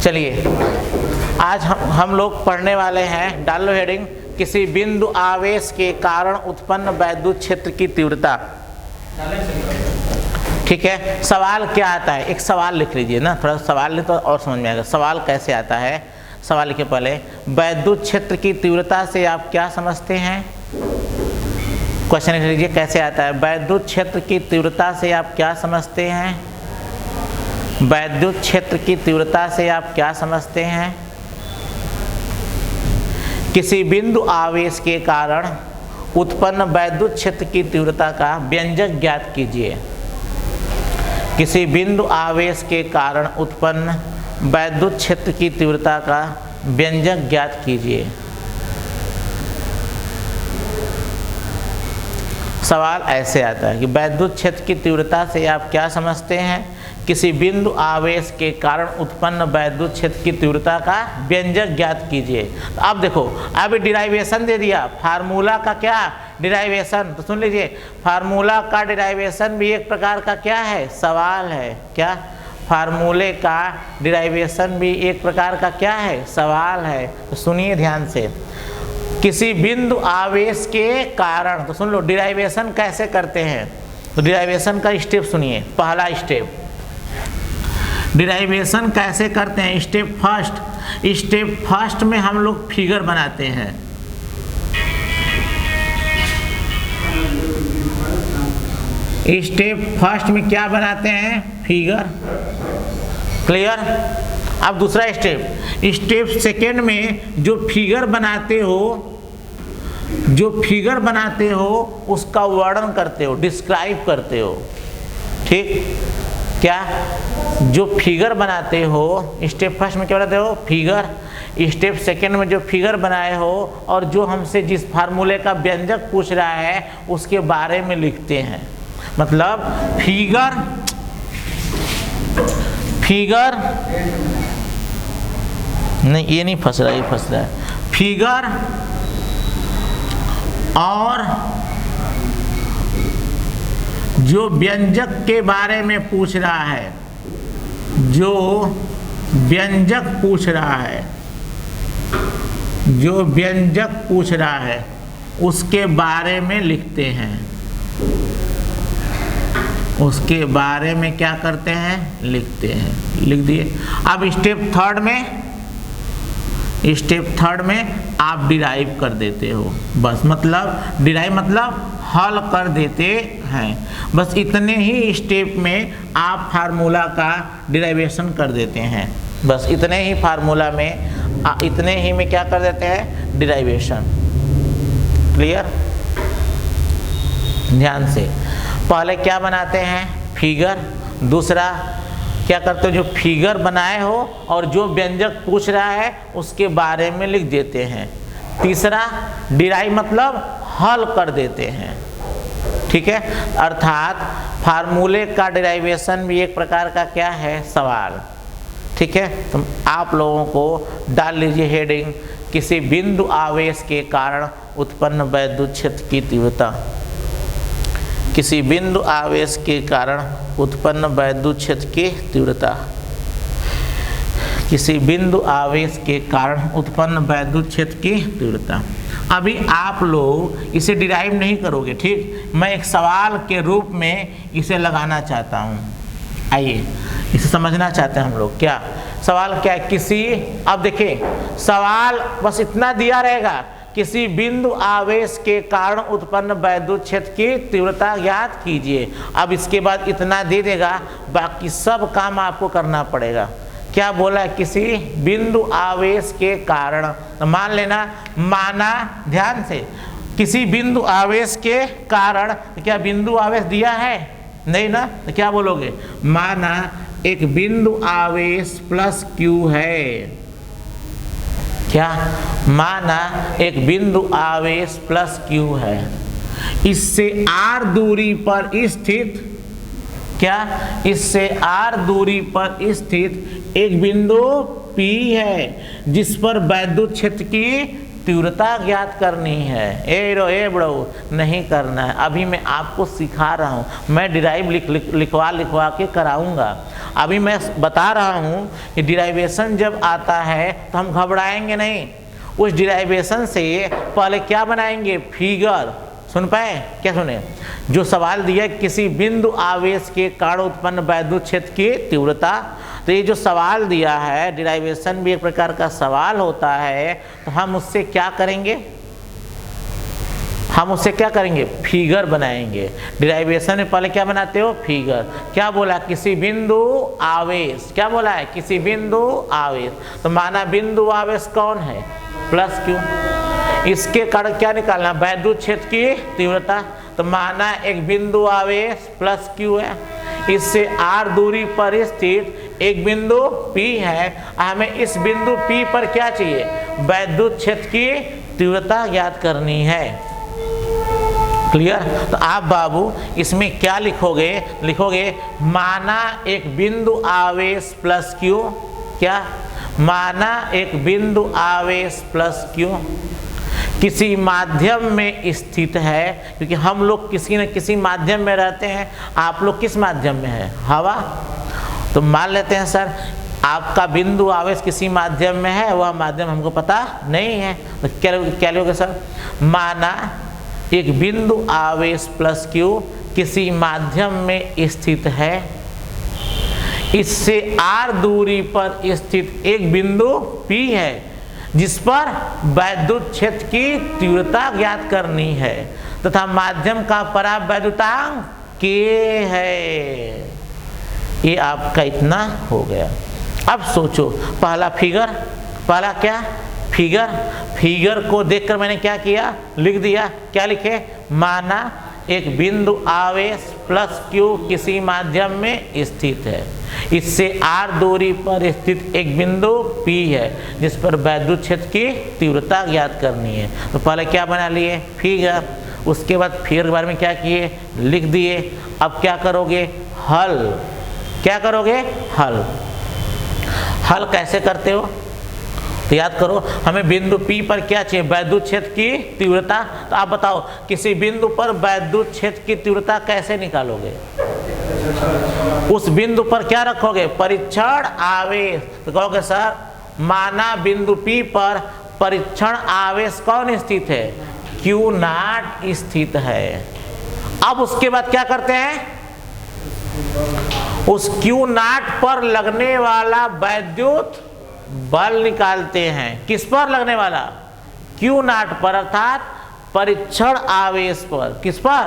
चलिए आज हम लोग पढ़ने वाले हैं, डाल लो हेडिंग, किसी बिंदु आवेश के कारण उत्पन्न वैद्युत क्षेत्र की तीव्रता। ठीक है, सवाल क्या आता है, एक सवाल लिख लीजिए ना, थोड़ा सवाल लिख तो और समझ में आएगा। सवाल कैसे आता है, सवाल लिखिए पहले, वैद्युत क्षेत्र की तीव्रता से आप क्या समझते हैं। क्वेश्चन लिख लीजिए कैसे आता है, वैद्युत क्षेत्र की तीव्रता से आप क्या समझते हैं। वैद्युत क्षेत्र की तीव्रता से आप क्या समझते हैं। किसी बिंदु आवेश के कारण उत्पन्न वैद्युत क्षेत्र की तीव्रता का व्यंजक ज्ञात कीजिए। किसी बिंदु आवेश के कारण उत्पन्न वैद्युत क्षेत्र की तीव्रता का व्यंजक ज्ञात कीजिए। सवाल ऐसे आता है कि वैद्युत क्षेत्र की तीव्रता से आप क्या समझते हैं। किसी बिंदु आवेश के कारण उत्पन्न वैद्युत क्षेत्र की तीव्रता का व्यंजक ज्ञात कीजिए। तो अब देखो, अभी डिराइवेशन दे दिया, फार्मूला का क्या डिराइवेशन, तो सुन लीजिए, फार्मूला का डिराइवेशन भी एक प्रकार का क्या है, सवाल है। क्या, फार्मूले का डिराइवेशन भी एक प्रकार का क्या है, सवाल है। तो सुनिए ध्यान से, किसी बिंदु आवेश के कारण, तो सुन लो डिराइवेशन कैसे करते हैं। तो डिराइवेशन का स्टेप सुनिए, पहला स्टेप डिराइवेशन कैसे करते हैं। स्टेप फर्स्ट में हम लोग फिगर बनाते हैं। स्टेप फर्स्ट में क्या बनाते हैं, फिगर। क्लियर। अब दूसरा स्टेप सेकेंड में जो फिगर बनाते हो उसका वर्णन करते हो, डिस्क्राइब करते हो। ठीक, क्या, जो फिगर बनाते हो, स्टेप फर्स्ट में क्या बनाते हो, फिगर। स्टेप सेकेंड में जो फिगर बनाए हो और जो हमसे जिस फार्मूले का व्यंजक पूछ रहा है उसके बारे में लिखते हैं। मतलब फिगर नहीं, ये नहीं फंस रहा, ये फंस रहा है। फिगर और जो व्यंजक के बारे में पूछ रहा है, जो व्यंजक पूछ रहा है उसके बारे में लिखते हैं। उसके बारे में क्या करते हैं, लिखते हैं। लिख दिए। अब स्टेप थर्ड में आप डिराइव कर देते हो, बस। मतलब डिराइव मतलब हल कर देते हैं। बस इतने ही स्टेप में आप फार्मूला का डिराइवेशन कर देते हैं। बस इतने ही फार्मूला में, इतने ही में क्या कर देते हैं, डिराइवेशन। क्लियर। ध्यान से, पहले क्या बनाते हैं, फिगर। दूसरा क्या करते हो, जो फिगर बनाए हो और जो व्यंजक पूछ रहा है उसके बारे में लिख देते हैं। तीसरा डिराइव मतलब हल कर देते हैं। ठीक है, अर्थात फार्मूले का डिराइवेशन भी एक प्रकार का क्या है, सवाल। ठीक है, तो आप लोगों को डाल लीजिए हेडिंग, किसी बिंदु आवेश के कारण उत्पन्न वैद्युत क्षेत्र की तीव्रता। किसी बिंदु आवेश के कारण उत्पन्न वैद्युत क्षेत्र की तीव्रता। किसी बिंदु आवेश के कारण उत्पन्न वैद्युत क्षेत्र की तीव्रता। अभी आप लोग इसे डिराइव नहीं करोगे, ठीक, मैं एक सवाल के रूप में इसे लगाना चाहता हूँ। आइए इसे समझना चाहते हैं हम लोग। क्या सवाल क्या है, किसी, अब देखिए सवाल बस इतना दिया रहेगा, किसी बिंदु आवेश के कारण उत्पन्न वैद्युत क्षेत्र की तीव्रता ज्ञात कीजिए। अब इसके बाद इतना दे देगा, बाकी सब काम आपको करना पड़ेगा। क्या बोला है, किसी बिंदु आवेश के कारण, तो मान लेना, माना ध्यान से, किसी बिंदु आवेश के कारण, क्या बिंदु आवेश दिया है, नहीं ना, तो क्या बोलोगे, माना एक बिंदु आवेश प्लस Q है। क्या, माना एक बिंदु आवेश प्लस Q है, इससे R दूरी पर स्थित, क्या, इससे R दूरी पर स्थित एक बिंदु P है जिस पर वैद्युत क्षेत्र की तीव्रता ज्ञात करनी है। ए बड़ो नहीं करना है, अभी मैं आपको सिखा रहा हूँ, मैं डिराइव लिखवा के कराऊंगा। अभी मैं बता रहा हूँ कि डिराइवेशन जब आता है तो हम घबराएंगे नहीं, उस डिराइवेशन से पहले क्या बनाएंगे, फिगर। सुन पाए क्या? सुने, जो सवाल दिया किसी बिंदु आवेश के कारण उत्पन्न वैद्युत क्षेत्र की तीव्रता, तो ये जो सवाल दिया है डिराइवेशन भी एक प्रकार का सवाल होता है, तो हम उससे क्या करेंगे, फिगर बनाएंगे। डिराइवेशन में पहले क्या बनाते हो, फिगर। क्या बोला, किसी बिंदु आवेश, क्या बोला है, किसी बिंदु आवेश, तो माना बिंदु आवेश कौन है, प्लस क्यू। इसके कारण क्या निकालना, वैद्युत क्षेत्र की तीव्रता, तो माना एक बिंदु आवेश प्लस क्यू है, इससे r दूरी पर स्थित एक बिंदु P है, हमें इस बिंदु P पर क्या चाहिए, वैद्युत क्षेत्र की तीव्रता ज्ञात करनी है। क्लियर? तो आप बाबू इसमें क्या लिखोगे, माना एक बिंदु आवेश प्लस क्यू, क्या, माना एक बिंदु आवेश प्लस क्यू किसी माध्यम में स्थित है, क्योंकि हम लोग किसी न किसी माध्यम में रहते हैं। आप लोग किस माध्यम में है, हवा। तो मान लेते हैं सर आपका बिंदु आवेश किसी माध्यम में है, वह माध्यम हमको पता नहीं है, तो क्या लोगे सर, माना एक बिंदु आवेश प्लस क्यू किसी माध्यम में स्थित है, इससे r दूरी पर स्थित एक बिंदु P है जिस पर वैद्युत क्षेत्र की तीव्रता ज्ञात करनी है, तथा माध्यम का परावैद्युतांक K है। ये आपका इतना हो गया। अब सोचो, पहला क्या, फिगर को देखकर मैंने क्या किया, लिख दिया। क्या लिखे, माना एक बिंदु आवेश प्लस क्यू किसी माध्यम में स्थित है, इससे r दूरी पर स्थित एक बिंदु P है जिस पर वैद्युत क्षेत्र की तीव्रता ज्ञात करनी है। तो पहले क्या बना लिए, फिगर। उसके बाद फिगर के बारे में क्या किए, लिख दिए। अब क्या करोगे, हल। क्या करोगे, हल कैसे करते हो, तो याद करो, हमें बिंदु P पर क्या चाहिए, वैद्युत क्षेत्र की तीव्रता। तो आप बताओ किसी बिंदु पर वैद्युत क्षेत्र की तीव्रता कैसे निकालोगे, उस बिंदु पर क्या रखोगे, परीक्षण आवेश। तो कहोगे सर माना बिंदु P पर परीक्षण आवेश कौन स्थित है, Q0 स्थित है। अब उसके बाद क्या करते हैं, उस Q0 पर लगने वाला वैद्युत बल निकालते हैं। किस पर लगने वाला, Q0 पर, अर्थात परीक्षण आवेश पर। किस पर,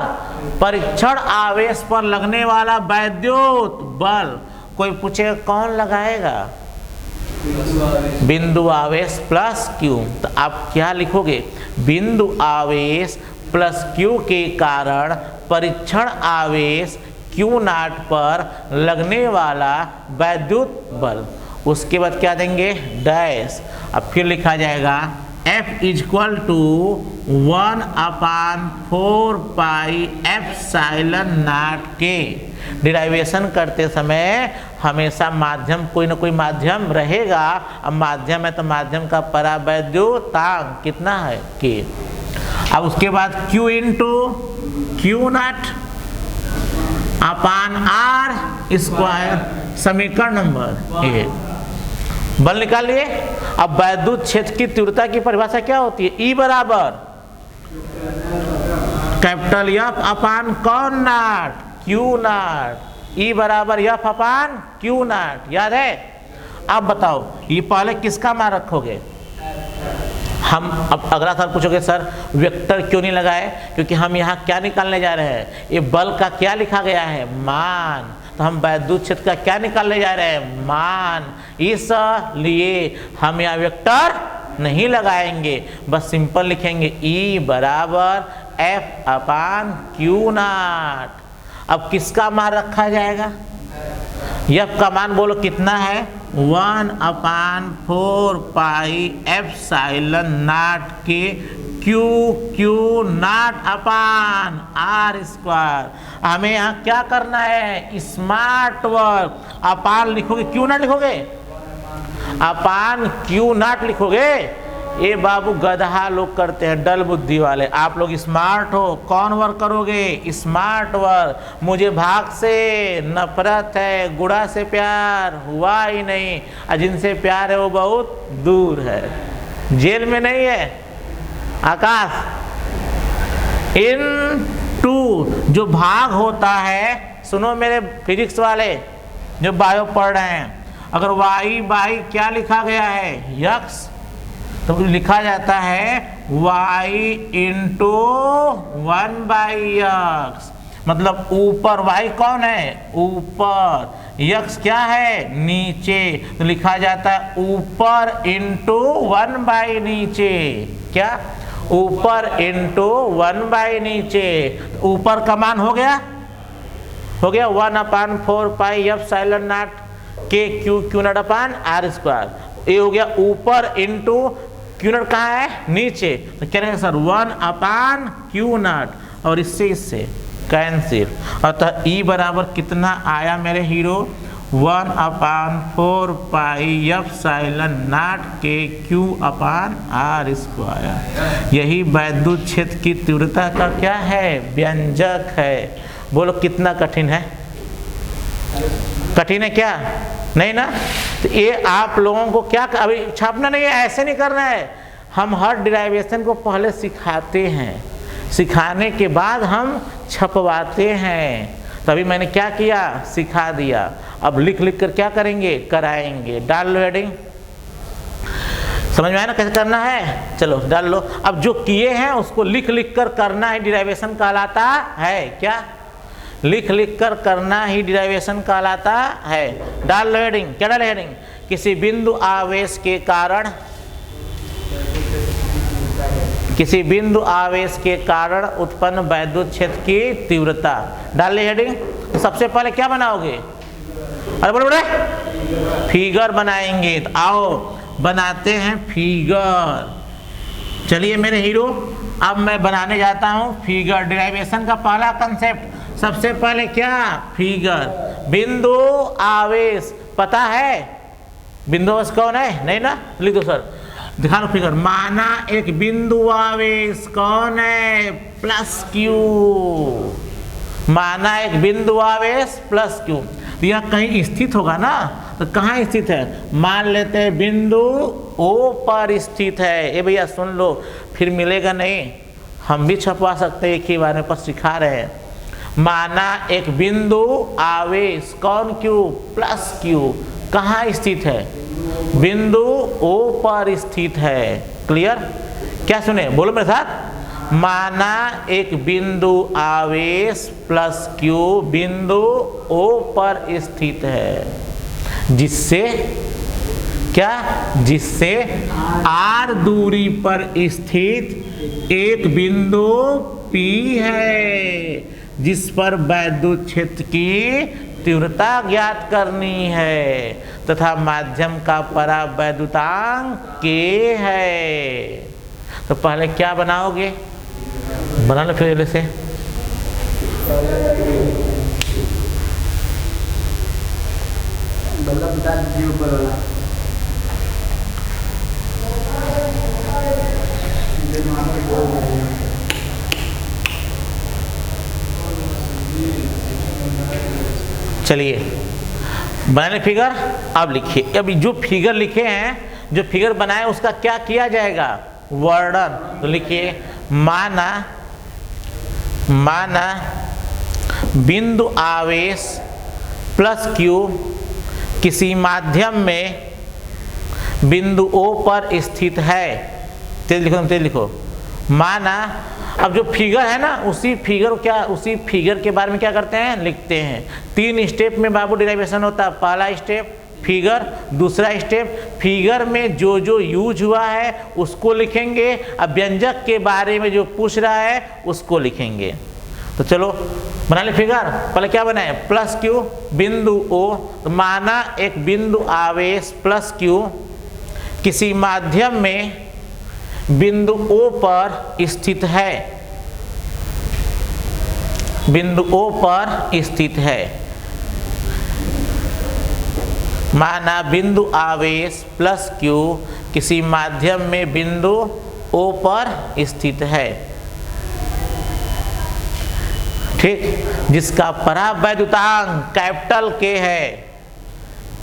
परीक्षण आवेश पर लगने वाला वैद्युत बल। कोई पूछेगा कौन लगाएगा, बिंदु आवेश प्लस क्यू। तो आप क्या लिखोगे, बिंदु आवेश प्लस क्यू के कारण परीक्षण आवेश Q0 पर लगने वाला वैद्युत बल। उसके बाद क्या देंगे, डैश। अब फिर लिखा जाएगा F = 1/4 pi epsilon not K। Derivation करते समय हमेशा माध्यम, कोई ना कोई माध्यम रहेगा। अब माध्यम है तो माध्यम का परावैद्युतांक कितना है, K। अब उसके बाद Q × Q0 अपान r², समीकरण नंबर 1। बल निकाल लिए। अब वैद्युत क्षेत्र की तीव्रता की परिभाषा क्या होती है, E बराबर कैपिटल F अपान कौन नॉट, Q0। E बराबर F अपान Q0, याद है। अब बताओ ये पहले किसका मान रखोगे, हम अब अगला सवाल पूछोगे सर वेक्टर क्यों नहीं लगाए, क्योंकि हम यहाँ क्या निकालने जा रहे हैं, ये बल का क्या लिखा गया है, मान। तो हम वैद्युत क्षेत्र का क्या निकालने जा रहे हैं, मान। इसलिए हम यहाँ वेक्टर नहीं लगाएंगे, बस सिंपल लिखेंगे E बराबर F अपान Q0। अब किसका मान रखा जाएगा, F का मान बोलो कितना है, 1/4 pi epsilon not K Q0 upon r²। हमें यहाँ क्या करना है, स्मार्ट वर्क। अपान लिखोगे, Q0 लिखोगे, अपान Q0 लिखोगे, ये बाबू गधा लोग करते हैं, डल बुद्धि वाले। आप लोग स्मार्ट हो, कौन वर्क करोगे? Smart work. मुझे भाग से नफरत है, गुड़ा से प्यार हुआ ही नहीं, और जिनसे प्यार है वो बहुत दूर है, जेल में नहीं है। आकाश, इन टू जो भाग होता है, सुनो मेरे फिजिक्स वाले जो बायो पढ़ रहे हैं, अगर वाई बाई क्या लिखा गया है? यक्स, तो लिखा जाता है y इंटू 1/x, मतलब ऊपर। y कौन है? ऊपर। यक्स क्या है? नीचे, तो लिखा जाता है ऊपर इंटू 1 नीचे। क्या? ऊपर इंटू 1 नीचे। ऊपर का मान हो गया 1/4 पाई एप्सिलॉन नॉट के Q naught upon R square. ये हो गया ऊपर इंटू क्यू नॉट कहाँ है? नीचे, तो क्या रहेगा सर? 1/क्यू नॉट, और इससे कैंसिल। अतः ई बराबर कितना आया मेरे हीरो? 1/4 पाई एप्सिलॉन नॉट के क्यू अपान आर स्क्वायर। यही वैद्युत क्षेत्र की तीव्रता का क्या है? व्यंजक है। बोलो कितना कठिन है? कठिन है क्या? नहीं ना? तो ये आप लोगों को क्या अभी छापना नहीं है, ऐसे नहीं करना है। हम हर डिराइवेशन को पहले सिखाते हैं, सिखाने के बाद हम छपवाते हैं। तभी मैंने क्या किया? सिखा दिया। अब लिख लिख कर क्या करेंगे? कराएंगे। डाल लो हेडिंग, समझ में आया ना कैसे करना है? चलो डाल लो। अब जो किए हैं उसको लिख लिख कर करना ही डिराइवेशन कहलाता है। क्या? लिख लिख कर करना ही डिराइवेशन कहलाता है। डाल लो हेडिंग। क्या डाल हेडिंग? किसी बिंदु आवेश के कारण, किसी बिंदु आवेश के कारण उत्पन्न वैद्युत क्षेत्र की तीव्रता। डाल ले हेडिंग। तो सबसे पहले क्या बनाओगे? अरे बोलो बोले, फिगर बनाएंगे। तो आओ बनाते हैं फिगर। चलिए मेरे हीरो, अब मैं बनाने जाता हूं फिगर। डिराइवेशन का पहला कंसेप्ट, सबसे पहले क्या? फिगर। बिंदु आवेश पता है? बिंदु आवेश कौन है? नहीं ना? लिख दो सर, दिखा लो फिगर। माना एक बिंदु आवेश कौन है? Plus Q. माना एक बिंदु आवेश प्लस क्यू, तो यह कहीं स्थित होगा ना? तो कहाँ स्थित है? मान लेते हैं बिंदु ओ पर स्थित है। ये भैया सुन लो, फिर मिलेगा नहीं, हम भी छपवा सकते हैं, एक ही बार पर सिखा रहे हैं। माना एक बिंदु आवेश कौन? क्यू प्लस क्यू, कहाँ स्थित है? बिंदु ओ पर स्थित है। क्लियर? क्या सुने? बोलो मेरे साथ। माना एक बिंदु आवेश प्लस क्यू बिंदु ओ पर स्थित है, जिससे क्या? जिससे आर दूरी पर स्थित एक बिंदु P है, जिस पर वैद्युत क्षेत्र की तीव्रता ज्ञात करनी है तथा माध्यम का परावैद्युतांक K है। तो पहले क्या बनाओगे? बना लो फिर से। चलिए बनाने फिगर। अब लिखिए, अभी जो फिगर लिखे हैं, जो फिगर बनाए उसका क्या किया जाएगा? वर्णन। तो लिखिए, माना बिंदु आवेश प्लस क्यू किसी माध्यम में बिंदु O पर स्थित है। तेज लिखो, तेज लिखो। माना, अब जो फिगर है ना, उसी फिगर के बारे में क्या करते हैं? लिखते हैं। 3 स्टेप में बाबू डिराइवेशन होता है। पहला स्टेप फिगर, दूसरा स्टेप फिगर में जो जो यूज हुआ है उसको लिखेंगे, अब व्यंजक के बारे में जो पूछ रहा है उसको लिखेंगे। तो चलो बना ले फिगर। पहले क्या बनाए? प्लस क्यू बिंदु O। तो माना एक बिंदु आवेश प्लस क्यू किसी माध्यम में बिंदु O पर स्थित है, बिंदु O पर स्थित है। माना बिंदु आवेश प्लस क्यू किसी माध्यम में बिंदु O पर स्थित है, ठीक, जिसका परावैद्युतांक कैपिटल K है,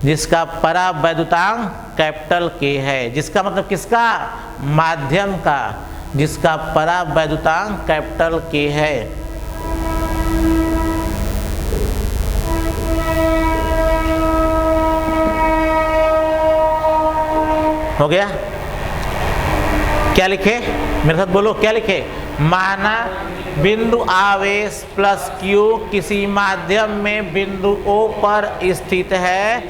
जिसका परावैद्युतांक कैपिटल K है, जिसका मतलब किसका, माध्यम का, जिसका परावैद्युतांक कैपिटल K है। हो गया? क्या लिखे, मेरे साथ बोलो, क्या लिखे, माना बिंदु आवेश प्लस क्यू किसी माध्यम में बिंदु O पर स्थित है,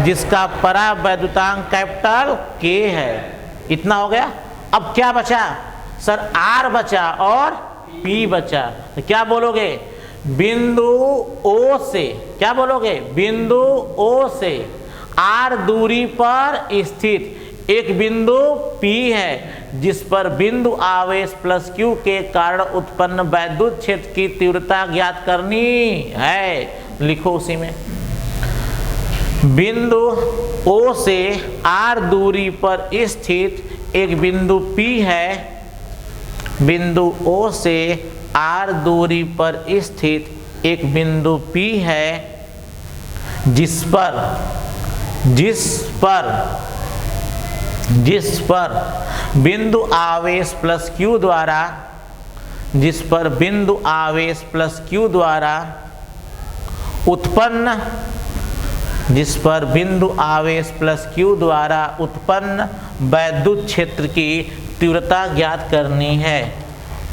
जिसका परावैद्युतांक कैपिटल K है। इतना हो गया। अब क्या बचा सर, R बचा और P बचा। तो क्या बोलोगे, बिंदु O से, क्या बोलोगे, बिंदु O से R दूरी पर स्थित एक बिंदु P है, जिस पर बिंदु आवेश प्लस Q के कारण उत्पन्न वैद्युत क्षेत्र की तीव्रता ज्ञात करनी है। लिखो उसी में, बिंदु O से R दूरी पर स्थित एक बिंदु P है, बिंदु O से R दूरी पर स्थित एक बिंदु P है, जिस पर बिंदु आवेश प्लस Q द्वारा, जिस पर बिंदु आवेश प्लस Q द्वारा उत्पन्न, जिस पर बिंदु आवेश प्लस Q द्वारा उत्पन्न वैद्युत क्षेत्र की तीव्रता ज्ञात करनी है,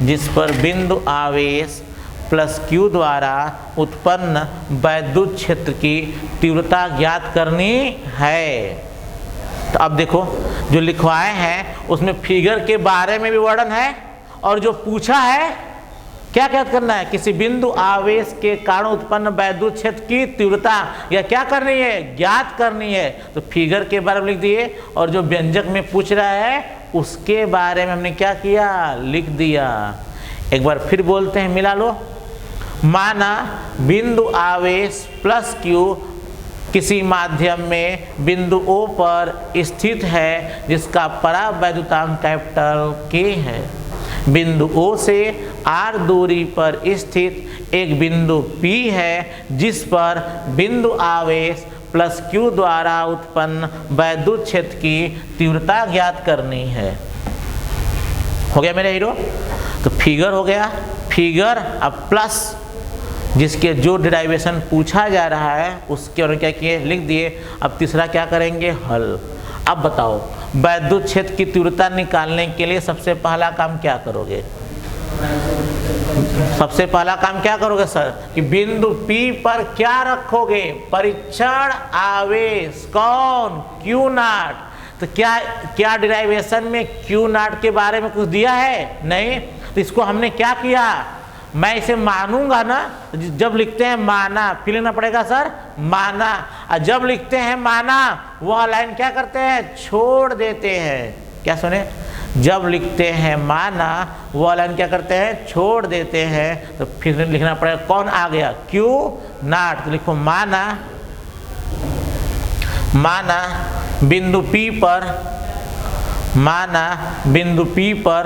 जिस पर बिंदु आवेश प्लस Q द्वारा उत्पन्न वैद्युत क्षेत्र की तीव्रता ज्ञात करनी है। तो अब देखो जो लिखवाए हैं उसमें फिगर के बारे में भी वर्णन है, और जो पूछा है क्या ज्ञात करना है, किसी बिंदु आवेश के कारण उत्पन्न वैद्युत क्षेत्र की तीव्रता या क्या करनी है, ज्ञात करनी है। तो फिगर के बारे में लिख दिए, और जो व्यंजक में पूछ रहा है उसके बारे में हमने क्या किया, लिख दिया। एक बार फिर बोलते हैं, मिला लो। माना बिंदु आवेश प्लस Q किसी माध्यम में बिंदु O पर स्थित है, जिसका परावैद्युतांक कैपिटल K है, बिंदु O से R दूरी पर स्थित एक बिंदु P है, जिस पर बिंदु आवेश प्लस Q द्वारा उत्पन्न वैद्युत क्षेत्र की तीव्रता ज्ञात करनी है। हो गया मेरे हीरो? तो फिगर हो गया, फिगर अब प्लस जिसके जो डिराइवेशन पूछा जा रहा है उसके और क्या किए, लिख दिए। अब तीसरा क्या करेंगे, हल। अब बताओ वैद्युत क्षेत्र की तीव्रता निकालने के लिए सबसे पहला काम क्या करोगे, सबसे पहला काम क्या करोगे सर, कि बिंदु P पर क्या रखोगे, परीक्षण आवेश, कौन, Q0। तो क्या डिराइवेशन में Q0 के बारे में कुछ दिया है, नहीं। तो इसको हमने क्या किया, मैं इसे मानूंगा ना, जब लिखते हैं माना फिर लिखना पड़ेगा सर, माना। और जब लिखते हैं माना वह लाइन क्या करते हैं, छोड़ देते हैं। क्या सुने, जब लिखते हैं माना वह लाइन क्या करते हैं, छोड़ देते हैं। तो फिर लिखना पड़ेगा, कौन आ गया, Q0। तो लिखो माना, माना बिंदु P पर, माना बिंदु P पर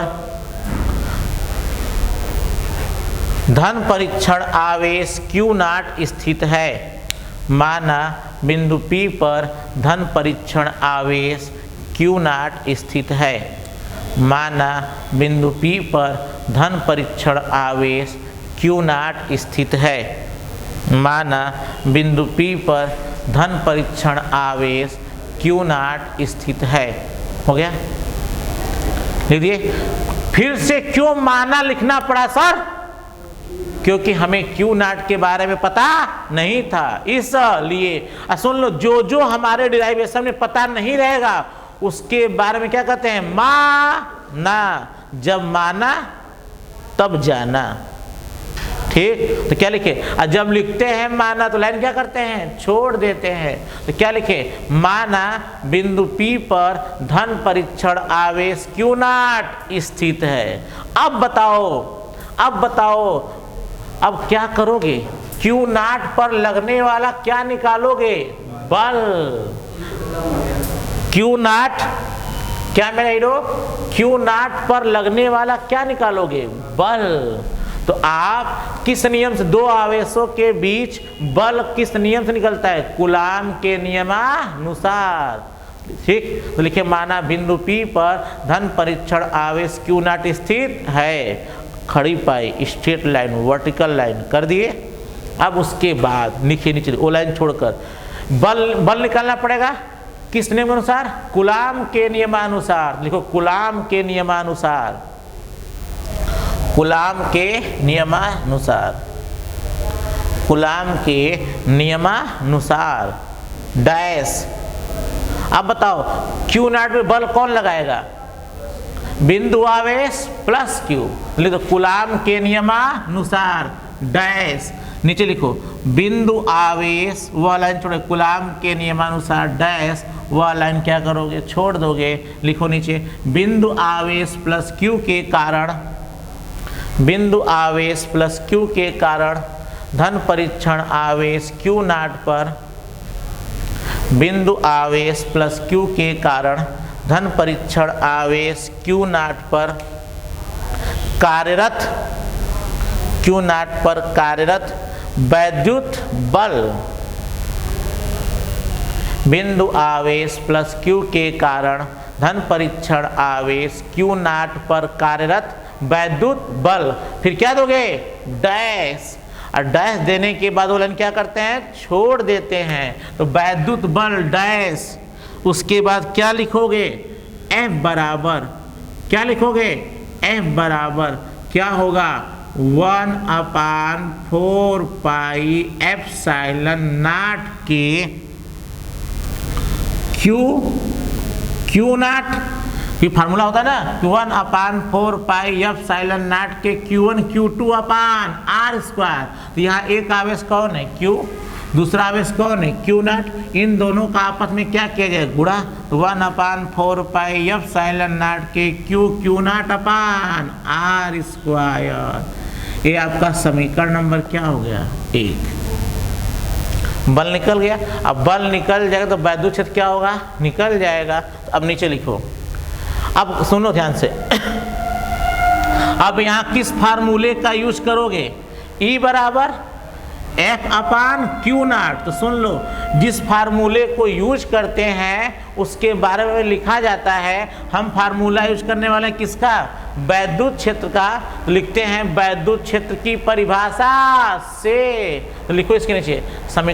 धन परीक्षण आवेश Q0 स्थित है, माना बिंदु P पर धन परीक्षण आवेश Q0 स्थित है, माना बिंदु P पर धन परीक्षण आवेश Q0 स्थित है, माना बिंदु P पर धन परीक्षण आवेश Q0 स्थित है। हो गया, लिख दिए। फिर से क्यों माना लिखना पड़ा सर, क्योंकि हमें Q0 के बारे में पता नहीं था, इसलिए। सुन लो, जो हमारे डिराइवेशन में पता नहीं रहेगा उसके बारे में क्या कहते हैं, माना। जब माना तब जाना, ठीक। तो क्या लिखे, जब लिखते हैं माना तो लाइन क्या करते हैं, छोड़ देते हैं। तो क्या लिखे, माना बिंदु P पर धन परीक्षण आवेश Q0 स्थित है। अब बताओ अब क्या करोगे, Q0 पर लगने वाला क्या निकालोगे, बल। क्यू नाट, क्या मेरा हीरो, क्यू नाट पर लगने वाला क्या निकालोगे, बल। तो आप किस नियम से, दो आवेशों के बीच बल किस नियम से निकलता है, कूलाम के नियमानुसार। ठीक, तो लिखे माना बिंदु P पर धन परीक्षण आवेश Q नॉट स्थित है, खड़ी पाई, स्ट्रेट लाइन, वर्टिकल लाइन कर दिए। अब उसके बाद लिखिए नीचे वो लाइन छोड़कर बल निकालना पड़ेगा किस नियम के अनुसार, कूलाम के नियमानुसार। लिखो कूलाम के नियमानुसार, कूलाम के नियमानुसार, कूलाम के नियमानुसार डैश। अब बताओ क्यू नॉट पे बल कौन लगाएगा, बिंदु आवेश प्लस क्यू। लिखो कूलाम के नियमानुसार डैश, नीचे लिखो बिंदु आवेश, वह लाइन छोड़े, कूलाम के नियमानुसार डैश, वह लाइन क्या करोगे, छोड़ दोगे। लिखो नीचे बिंदु आवेश प्लस क्यू के कारण, बिंदु आवेश प्लस क्यू के कारण धन परीक्षण आवेश क्यू नॉट पर, बिंदु आवेश प्लस क्यू के कारण धन परीक्षण आवेश क्यू नॉट पर कार्यरत, क्यू नॉट पर कार्यरत वैद्युत बल, बिंदु आवेश प्लस क्यू के कारण धन परीक्षण आवेश क्यू नॉट पर कार्यरत वैद्युत बल। फिर क्या दोगे, डैश, और डैश देने के बाद वो लाइन क्या करते हैं, छोड़ देते हैं। तो वैद्युत बल डैश, उसके बाद क्या लिखोगे, F बराबर, क्या लिखोगे, F बराबर क्या होगा, 1/4 पाई एप्सिलॉन नॉट के क्यू नॉट, ये फार्मूला होता है ना, 1/4 पाई एप्सिलॉन नॉट के Q1 Q2 अपान R स्क्वायर। तो यहाँ एक आवेश कौन है, Q, दूसरा आवेश कौन है, Q नॉट। इन दोनों का आपस में क्या किया जाए, गुणा। तो 1/4 पाई एप्सिलॉन नॉट के Q not upon R square. ये आपका समीकरण नंबर क्या हो गया, 1। बल निकल गया। अब बल निकल जाएगा तो वैद्युत क्षेत्र क्या होगा, निकल जाएगा। तो अब नीचे लिखो, अब सुनो ध्यान से, अब यहाँ किस फार्मूले का यूज करोगे, E बराबर F/Q नॉट। तो सुन लो, जिस फार्मूले को यूज करते हैं उसके बारे में लिखा जाता है। हम फार्मूला यूज करने वाले हैं किसका, वैद्युत क्षेत्र का। तो लिखते हैं वैद्युत क्षेत्र की परिभाषा से। तो लिखो इसके नीचे समीकरण